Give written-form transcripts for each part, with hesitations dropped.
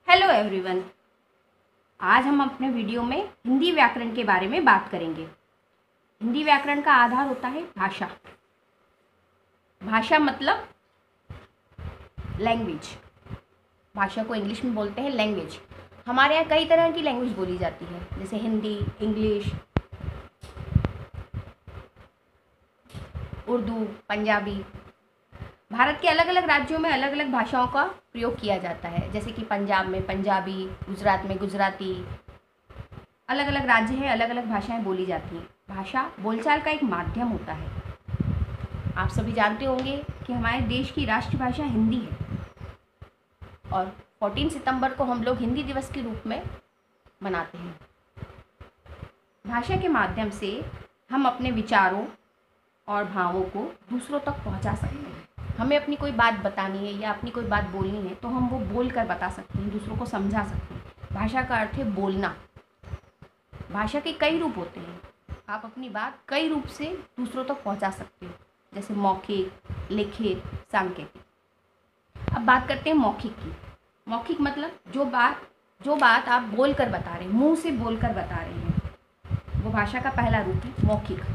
Hello everyone. आज हम अपने वीडियो में हिंदी व्याकरण के बारे में बात करेंगे। हिंदी व्याकरण का आधार होता है भाषा। भाषा मतलब लैंग्वेज। भाषा को इंग्लिश में बोलते हैं लैंग्वेज। हमारे यहाँ कई तरह की लैंग्वेज बोली जाती है, जैसे हिंदी, इंग्लिश, उर्दू, पंजाबी। भारत के अलग अलग राज्यों में अलग अलग भाषाओं का प्रयोग किया जाता है, जैसे कि पंजाब में पंजाबी, गुजरात में गुजराती। अलग अलग राज्य हैं, अलग अलग भाषाएं बोली जाती हैं। भाषा बोलचाल का एक माध्यम होता है। आप सभी जानते होंगे कि हमारे देश की राष्ट्रभाषा हिंदी है और 14 सितंबर को हम लोग हिंदी दिवस के रूप में मनाते हैं। भाषा के माध्यम से हम अपने विचारों और भावों को दूसरों तक पहुंचा सकते हैं। हमें अपनी कोई बात बतानी है या अपनी कोई बात बोलनी है तो हम वो बोल कर बता सकते हैं, दूसरों को समझा सकते हैं। भाषा का अर्थ है बोलना। भाषा के कई रूप होते हैं। आप अपनी बात कई रूप से दूसरों तक पहुंचा सकते हो, जैसे मौखिक, लिखित, सांकेतिक। अब बात करते हैं मौखिक की। मौखिक मतलब जो बात आप बोल कर बता रहे हैं, मुंह से बोल कर बता रहे हैं, वो भाषा का पहला रूप है मौखिक।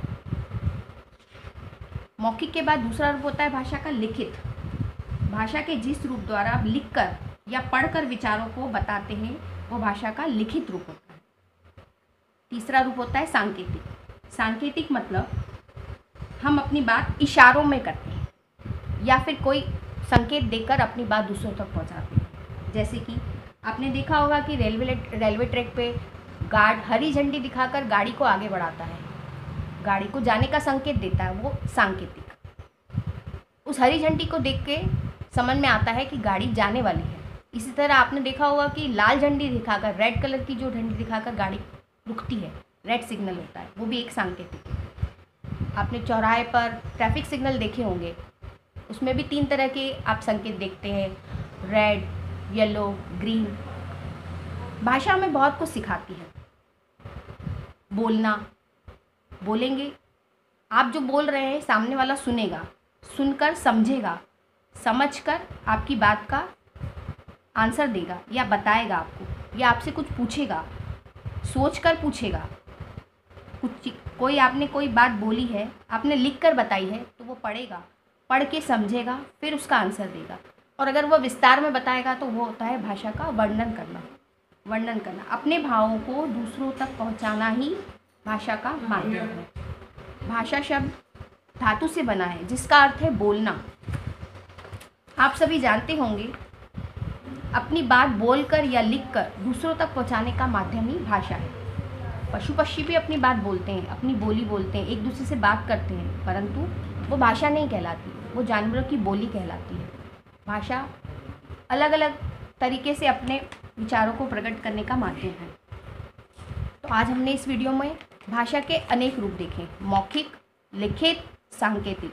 मौखिक के बाद दूसरा रूप होता है भाषा का लिखित। भाषा के जिस रूप द्वारा आप लिखकर या पढ़कर विचारों को बताते हैं वो भाषा का लिखित रूप होता है। तीसरा रूप होता है सांकेतिक। सांकेतिक मतलब हम अपनी बात इशारों में करते हैं या फिर कोई संकेत देकर अपनी बात दूसरों तक पहुंचाते हैं। जैसे कि आपने देखा होगा कि रेलवे ट्रैक पे गार्ड हरी झंडी दिखाकर गाड़ी को आगे बढ़ाता है, गाड़ी को जाने का संकेत देता है, वो सांकेतिक। उस हरी झंडी को देख के समझ में आता है कि गाड़ी जाने वाली है। इसी तरह आपने देखा होगा कि लाल झंडी दिखाकर, रेड कलर की जो झंडी दिखाकर गाड़ी रुकती है, रेड सिग्नल होता है, वो भी एक सांकेतिक है। आपने चौराहे पर ट्रैफिक सिग्नल देखे होंगे, उसमें भी 3 तरह के आप संकेत देखते हैं, रेड, येलो, ग्रीन। भाषा हमें बहुत कुछ सिखाती है। बोलेंगे, आप जो बोल रहे हैं सामने वाला सुनेगा, सुनकर समझेगा, समझकर आपकी बात का आंसर देगा या बताएगा आपको, या आपसे कुछ पूछेगा, सोचकर पूछेगा। कोई आपने कोई बात बोली है, आपने लिख कर बताई है, तो वो पढ़ेगा, पढ़ के समझेगा, फिर उसका आंसर देगा। और अगर वो विस्तार में बताएगा तो वो होता है भाषा का वर्णन करना। अपने भावों को दूसरों तक पहुंचाना ही भाषा का माध्यम है। भाषा शब्द धातु से बना है जिसका अर्थ है बोलना। आप सभी जानते होंगे अपनी बात बोलकर या लिखकर दूसरों तक पहुंचाने का माध्यम ही भाषा है। पशु पक्षी भी अपनी बात बोलते हैं, अपनी बोली बोलते हैं, एक दूसरे से बात करते हैं, परंतु वो भाषा नहीं कहलाती, वो जानवरों की बोली कहलाती है। भाषा अलग अलग तरीके से अपने विचारों को प्रकट करने का माध्यम है। तो आज हमने इस वीडियो में भाषा के अनेक रूप देखे, मौखिक, लिखित, सांकेतिक।